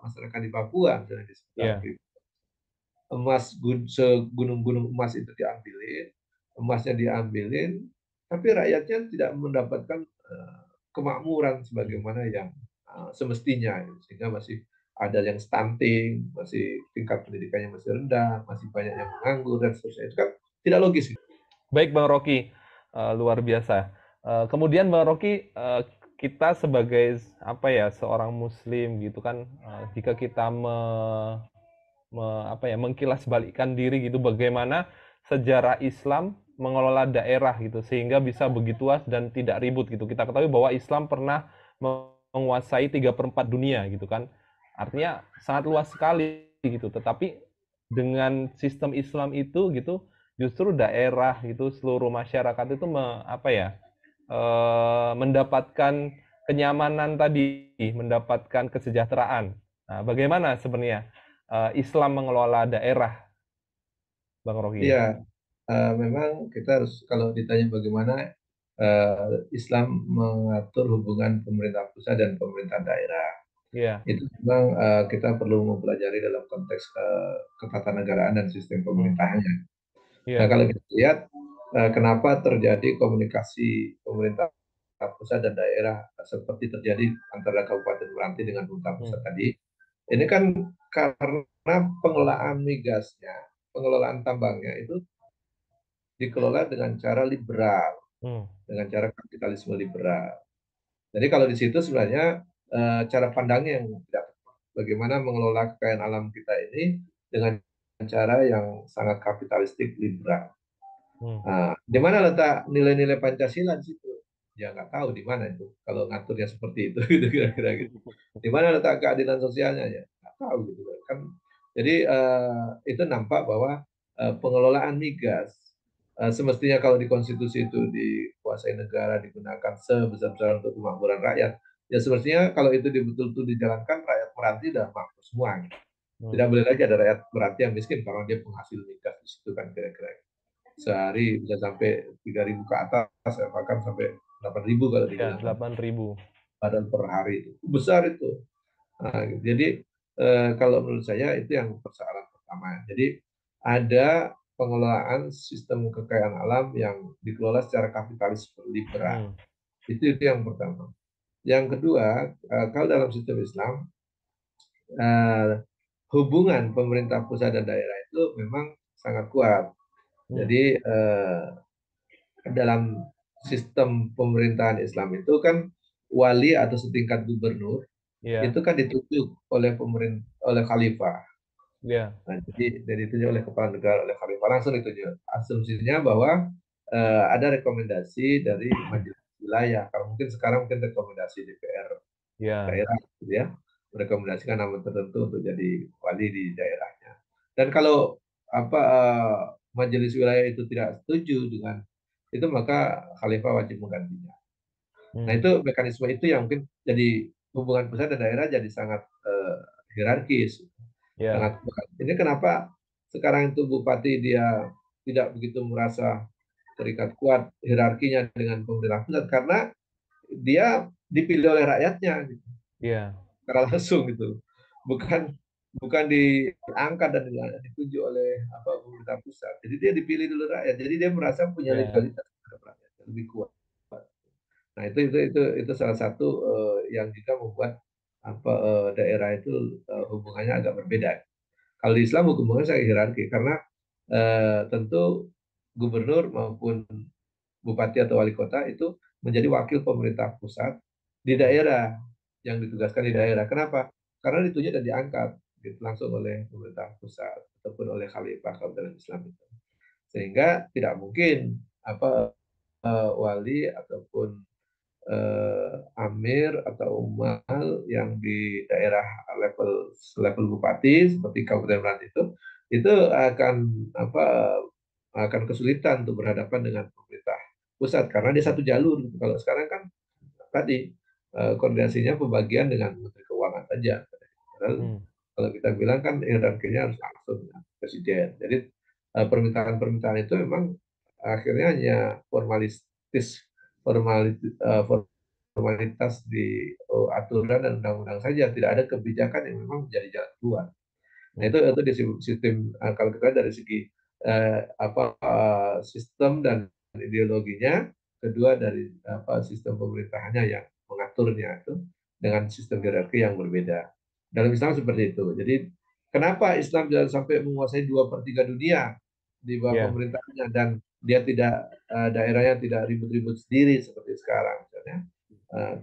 masyarakat di Papua, misalnya di sekitar Ya. emas, segunung-gunung emas itu diambilin, emasnya diambilin, tapi rakyatnya tidak mendapatkan kemakmuran Hmm. sebagaimana yang semestinya, sehingga masih ada yang stunting, masih tingkat pendidikannya masih rendah, masih banyak yang menganggur dan seterusnya. Itu kan tidak logis. Baik Bang Rocky, luar biasa. Kemudian Bang Rocky, kita sebagai apa ya seorang Muslim gitu kan, jika kita apa ya mengkilas balikkan diri gitu, bagaimana sejarah Islam mengelola daerah gitu sehingga bisa begitu luas dan tidak ribut gitu. Kita ketahui bahwa Islam pernah menguasai 3/4 dunia gitu kan, artinya sangat luas sekali gitu. Tetapi dengan sistem Islam itu gitu, justru daerah gitu seluruh masyarakat itu apa ya mendapatkan kenyamanan tadi, mendapatkan kesejahteraan. Nah, bagaimana sebenarnya Islam mengelola daerah, Bang Rocky? Iya, memang kita harus, kalau ditanya bagaimana Islam mengatur hubungan pemerintah pusat dan pemerintah daerah, Iya. itu memang kita perlu mempelajari dalam konteks ketatanegaraan dan sistem Hmm. pemerintahannya. Nah, Iya. kalau kita lihat kenapa terjadi komunikasi pemerintah pusat dan daerah seperti terjadi antara Kabupaten Meranti dengan pemerintah Hmm. pusat tadi, ini kan karena pengelolaan migasnya, pengelolaan tambangnya itu dikelola dengan cara liberal, Hmm. dengan cara kapitalisme liberal. Jadi kalau di situ sebenarnya cara pandangnya yang tidak tepat. Bagaimana mengelola kekayaan alam kita ini dengan cara yang sangat kapitalistik liberal. Hmm. Nah, di mana letak nilai-nilai Pancasila di situ? Ya nggak tahu di mana itu. Kalau ngaturnya seperti itu, gitu kira-kira gitu. Di mana letak keadilan sosialnya ya? Nggak tahu gitu kan. Jadi itu nampak bahwa pengelolaan migas semestinya kalau di konstitusi itu dikuasai negara, digunakan sebesar-besar untuk kemakmuran rakyat. Ya semestinya kalau itu betul-betul dijalankan, rakyat meranti udah makmur semua. Gitu. Hmm. Tidak boleh lagi ada rakyat meranti yang miskin karena dia penghasil migas di situ kan kira-kira. Sehari bisa sampai 3.000 ke atas, bahkan sampai 8.000 kalau Ya, dibilang 8.000. badan per hari. Itu besar itu. Nah, jadi kalau menurut saya itu yang persoalan pertama. Jadi ada pengelolaan sistem kekayaan alam yang dikelola secara kapitalis liberal. Hmm. Itu yang pertama. Yang kedua, kalau dalam sistem Islam, eh, hubungan pemerintah pusat dan daerah itu memang sangat kuat. Hmm. Jadi dalam sistem pemerintahan Islam itu kan wali atau setingkat gubernur Ya, itu kan ditunjuk oleh oleh khalifah. ya, Nah, jadi ditunjuk oleh kepala negara, oleh khalifah langsung ditunjuk. Asumsinya bahwa ada rekomendasi dari majelis wilayah. Kalau mungkin sekarang mungkin rekomendasi DPR ya, daerah, gitu ya, merekomendasikan nama tertentu untuk jadi wali di daerahnya. Dan kalau majelis wilayah itu tidak setuju dengan itu, maka khalifah wajib menggantinya. Nah, hmm, itu mekanisme itu yang mungkin jadi hubungan pusat dan daerah jadi sangat hierarkis, ya, sangat berat. Ini kenapa sekarang itu bupati dia tidak begitu merasa terikat kuat hierarkinya dengan pemerintah pusat karena dia dipilih oleh rakyatnya gitu, ya, secara langsung gitu. Bukan bukan diangkat dan ditunjuk oleh pemerintah pusat. Jadi dia dipilih dulu rakyat. Jadi dia merasa punya ya, legalitas terhadap rakyat lebih kuat. Nah, itu salah satu yang juga membuat daerah itu hubungannya agak berbeda. Kalau di Islam hubungannya sangat hierarki karena tentu gubernur maupun bupati atau wali kota itu menjadi wakil pemerintah pusat di hmm, daerah, yang ditugaskan di ya, daerah. Kenapa? Karena ditunjuk dan diangkat gitu, langsung oleh pemerintah pusat ataupun oleh khalifah kalau dalam Islam itu. Sehingga tidak mungkin wali ataupun amir atau umal yang di daerah level level bupati seperti Kabupaten Meranti itu akan apa akan kesulitan untuk berhadapan dengan pemerintah pusat karena dia hmm, satu jalur. Kalau sekarang kan tadi koordinasinya pembagian dengan Menteri Keuangan saja. Padahal hmm, kalau kita bilang kan hierarkinya harus langsung dengan presiden. Jadi permintaan-permintaan itu memang akhirnya hanya formalistis, formalitas di aturan dan undang-undang saja. Tidak ada kebijakan yang memang menjadi jalan keluar. Nah, hmm, itu di sistem kalau kita dari segi sistem dan ideologinya, kedua dari sistem pemerintahannya yang mengaturnya itu dengan sistem hierarki yang berbeda. Dalam Islam seperti itu. Jadi kenapa Islam jangan sampai menguasai 2/3 dunia di bawah ya, pemerintahannya dan dia tidak daerahnya tidak ribut-ribut sendiri seperti sekarang misalnya uh,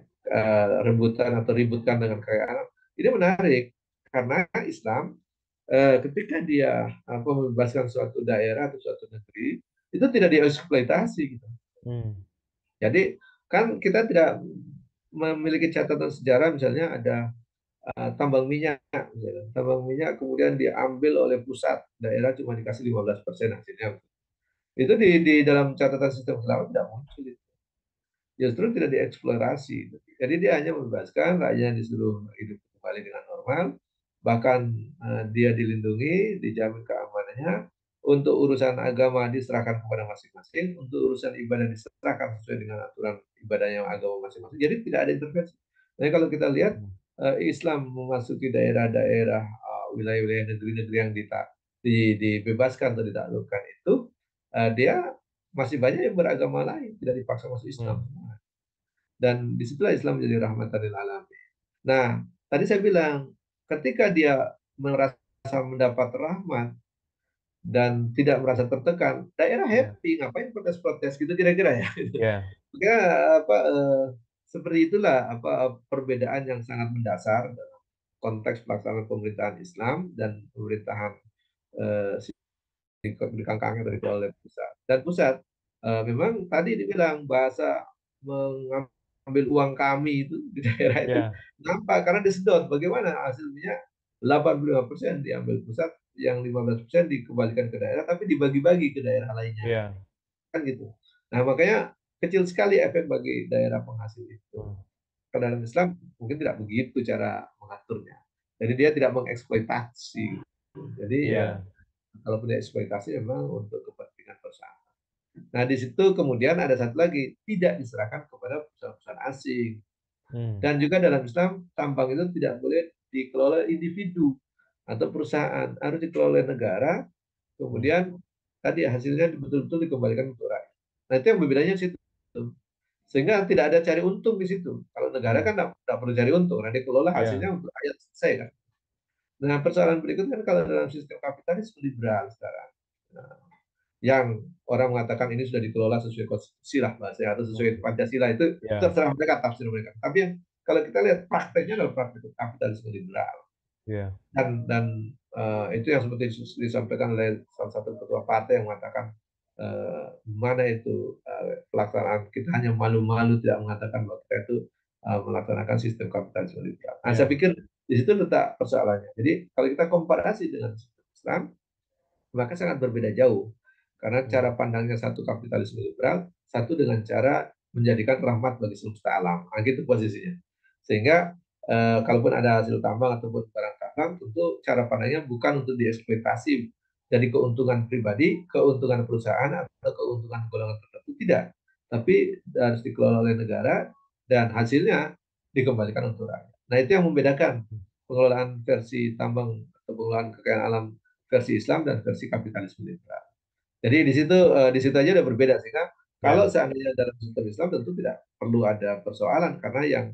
rebutan atau ributkan dengan kekayaan. Ini menarik karena Islam ketika dia membebaskan suatu daerah atau suatu negeri itu tidak dieksploitasi gitu. hmm, Jadi kan kita tidak memiliki catatan sejarah misalnya ada tambang minyak, misalnya. Tambang minyak kemudian diambil oleh pusat, daerah cuma dikasih 15% hasilnya. Itu di dalam catatan sistem Islam tidak muncul. Justru tidak dieksplorasi. Jadi dia hanya membebaskan rakyatnya disuruh hidup kembali dengan normal, bahkan dia dilindungi, dijamin keamanannya. Untuk urusan agama diserahkan kepada masing-masing, untuk urusan ibadah diserahkan sesuai dengan aturan ibadahnya agama masing-masing. Jadi tidak ada intervensi. Jadi kalau kita lihat hmm, Islam memasuki daerah-daerah wilayah-wilayah negeri-negeri yang dibebaskan atau ditaklukkan itu, dia masih banyak yang beragama lain, tidak dipaksa masuk Islam. hmm, Dan disitulah Islam menjadi rahmatan lil alamin. Nah, tadi saya bilang, ketika dia merasa mendapat rahmat dan tidak merasa tertekan, daerah ya, happy, ngapain protes-protes gitu kira-kira ya. ya, Ya seperti itulah perbedaan yang sangat mendasar dalam konteks pelaksanaan pemerintahan Islam dan pemerintahan eh, di Kangkangnya dari oleh pusat. Dan pusat memang tadi dibilang bahasa mengambil uang kami itu di daerah itu ya, nampak karena disedot. Bagaimana hasilnya 85% diambil pusat, yang 15% dikembalikan ke daerah, tapi dibagi-bagi ke daerah lainnya. ya, Kan gitu. Nah, makanya kecil sekali efek bagi daerah penghasil itu. hmm, Kalau dalam Islam mungkin tidak begitu cara mengaturnya. Jadi dia tidak mengeksploitasi. Jadi ya ya, kalau punya eksploitasi memang untuk kepentingan bersama. Nah, di situ kemudian ada satu lagi, tidak diserahkan kepada perusahaan-perusahaan asing. hmm, Dan juga dalam Islam, tambang itu tidak boleh dikelola individu atau perusahaan, harus dikelola negara, hmm, kemudian tadi hasilnya betul-betul dikembalikan untuk rakyat. Nah, itu yang berbedanya situ. Sehingga tidak ada cari untung di situ. Kalau negara hmm, kan tidak perlu cari untung, nah dikelola hasilnya ya, untuk rakyat selesai kan. Nah, persoalan berikutnya kan kalau dalam sistem kapitalis liberal sekarang. Nah, yang orang mengatakan ini sudah dikelola sesuai konstitusi lah bahasanya atau sesuai Pancasila itu Ya, terserah mereka tafsir mereka. Tapi yang kalau kita lihat prakteknya adalah praktek kapitalisme liberal ya, dan itu yang seperti disampaikan oleh salah satu ketua partai yang mengatakan mana itu pelaksanaan kita hanya malu-malu tidak mengatakan bahwa kita itu melaksanakan sistem kapitalisme liberal. Nah, saya ya, pikir di situ letak persoalannya. Jadi kalau kita komparasi dengan sistem Islam, maka sangat berbeda jauh. Karena cara pandangnya satu kapitalisme liberal, satu dengan cara menjadikan rahmat bagi semesta alam. Nah, gitu posisinya. Sehingga kalaupun ada hasil tambang ataupun barang tambang, tentu cara pandangnya bukan untuk dieksploitasi dari keuntungan pribadi, keuntungan perusahaan, atau keuntungan golongan tertentu, tidak. Tapi harus dikelola oleh negara dan hasilnya dikembalikan untuk rakyat. Nah, itu yang membedakan pengelolaan versi tambang atau pengelolaan kekayaan alam versi Islam dan versi kapitalisme liberal. Jadi di situ aja udah berbeda sehingga kalau ya, seandainya dalam sistem Islam tentu tidak perlu ada persoalan karena yang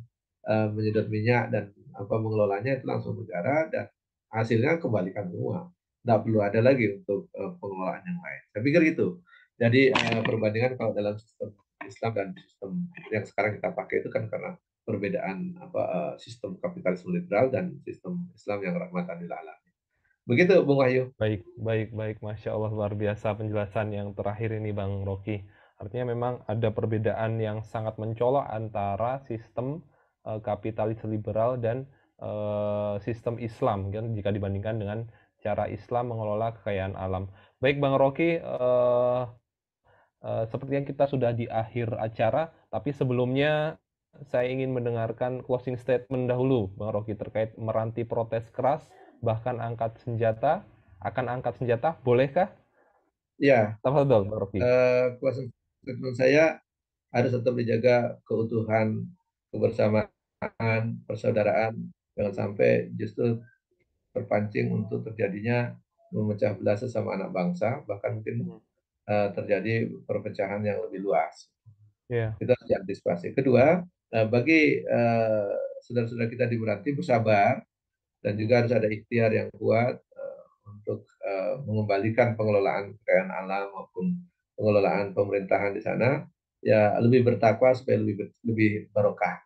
menyedot minyak dan apa mengelolanya itu langsung negara dan hasilnya kembalikan semua. Tidak perlu ada lagi untuk pengelolaan yang lain. Saya pikir gitu. Jadi perbandingan kalau dalam sistem Islam dan sistem yang sekarang kita pakai itu kan karena perbedaan apa sistem kapitalisme liberal dan sistem Islam yang rahmatan lil alamin. Begitu Bung Wahyu. baik, baik, baik. Masya Allah, luar biasa penjelasan yang terakhir ini, Bang Rocky. Artinya memang ada perbedaan yang sangat mencolok antara sistem kapitalis liberal dan sistem Islam, kan, jika dibandingkan dengan cara Islam mengelola kekayaan alam. Baik, Bang Rocky, sepertinya kita sudah di akhir acara, tapi sebelumnya saya ingin mendengarkan closing statement dahulu, Bang Rocky, terkait meranti protes keras, bahkan akan angkat senjata, bolehkah? Ya, Tafadhol, Bang Rocky. kuasa statement saya harus tetap dijaga keutuhan, kebersamaan, persaudaraan, jangan sampai justru terpancing untuk terjadinya memecah belah sesama anak bangsa, bahkan mungkin terjadi perpecahan yang lebih luas. Ya, Itu harus diantisipasi. Kedua, bagi saudara-saudara kita di Meranti bersabar dan juga harus ada ikhtiar yang kuat untuk mengembalikan pengelolaan kekayaan alam maupun pengelolaan pemerintahan di sana ya lebih bertakwa supaya lebih barokah.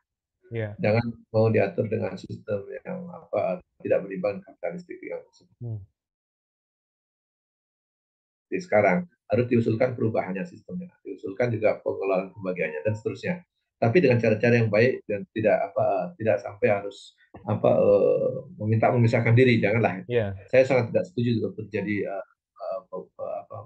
ya. Jangan mau diatur dengan sistem yang apa tidak berimbang kapitalistik yang Hmm. seperti sekarang. Harus diusulkan perubahannya sistemnya, diusulkan juga pengelolaan pembagiannya dan seterusnya. Tapi dengan cara-cara yang baik dan tidak sampai harus meminta memisahkan diri, janganlah. Ya, Saya sangat tidak setuju kalau terjadi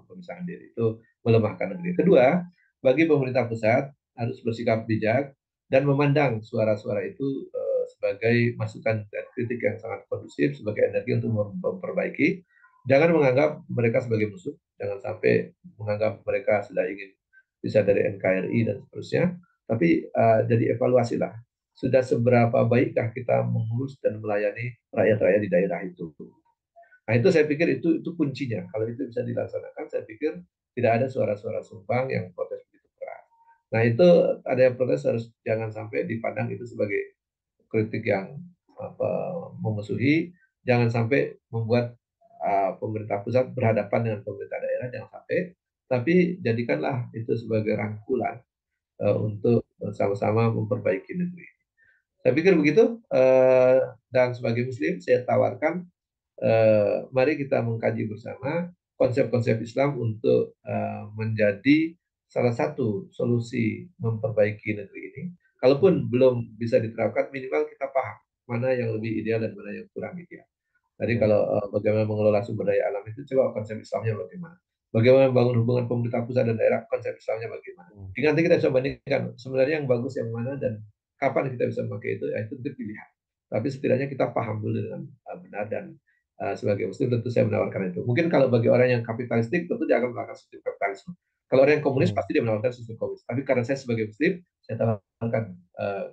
pemisahan diri itu melemahkan negeri. Kedua, bagi pemerintah pusat harus bersikap bijak dan memandang suara-suara itu sebagai masukan dan kritik yang sangat kondusif sebagai energi untuk memperbaiki. Jangan menganggap mereka sebagai musuh, jangan sampai menganggap mereka sudah ingin bisa dari NKRI dan seterusnya. Tapi jadi evaluasilah sudah seberapa baikkah kita mengurus dan melayani rakyat-rakyat di daerah itu. Nah itu saya pikir itu kuncinya. Kalau itu bisa dilaksanakan, saya pikir tidak ada suara-suara sumbang yang protes begitu keras. Nah itu ada yang protes harus jangan sampai dipandang itu sebagai kritik yang apa, memusuhi, jangan sampai membuat pemerintah pusat berhadapan dengan pemerintah daerah, jangan sampai. Tapi jadikanlah itu sebagai rangkulan untuk sama-sama memperbaiki negeri. Saya pikir begitu. Dan sebagai Muslim, saya tawarkan mari kita mengkaji bersama konsep-konsep Islam untuk menjadi salah satu solusi memperbaiki negeri ini. Kalaupun belum bisa diterapkan, minimal kita paham mana yang lebih ideal dan mana yang kurang ideal. Tadi ya, kalau bagaimana mengelola sumber daya alam itu, coba konsep Islamnya bagaimana. Bagaimana membangun hubungan pemerintah pusat dan daerah, konsep Islamnya bagaimana. Jadi nanti kita bisa bandingkan sebenarnya yang bagus yang mana dan kapan kita bisa memakai itu, ya itu pilihan. Tapi setidaknya kita paham dulu dengan benar dan sebagai muslim tentu saya menawarkan itu. Mungkin kalau bagi orang yang kapitalistik tentu dia akan melakukan sistem kapitalisme. Kalau orang yang komunis hmm. pasti dia menawarkan sistem komunis. Tapi karena saya sebagai muslim, saya tawarkan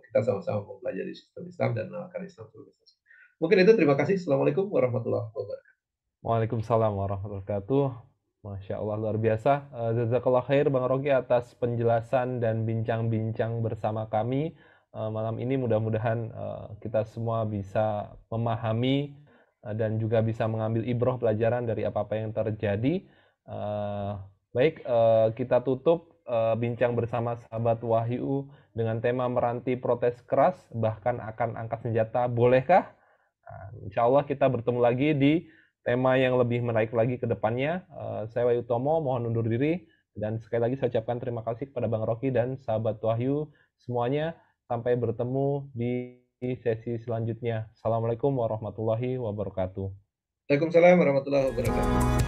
kita sama-sama mempelajari sistem Islam dan menawarkan Islam sebagai sistem. Mungkin itu, terima kasih. Assalamualaikum warahmatullahi wabarakatuh. Waalaikumsalam warahmatullahi wabarakatuh. Masya Allah, luar biasa. Jazakallah khair, Bang Rocky, atas penjelasan dan bincang-bincang bersama kami malam ini. Mudah-mudahan kita semua bisa memahami dan juga bisa mengambil ibroh pelajaran dari apa-apa yang terjadi. Eh, Baik, kita tutup bincang bersama sahabat Wahyu dengan tema meranti protes keras, bahkan akan angkat senjata, bolehkah? Nah, insya Allah kita bertemu lagi di tema yang lebih menarik lagi ke depannya. Saya Wahyu Tomo, mohon undur diri. Dan sekali lagi saya ucapkan terima kasih kepada Bang Rocky dan sahabat Wahyu semuanya. Sampai bertemu di sesi selanjutnya. Assalamualaikum warahmatullahi wabarakatuh. Waalaikumsalam warahmatullahi wabarakatuh.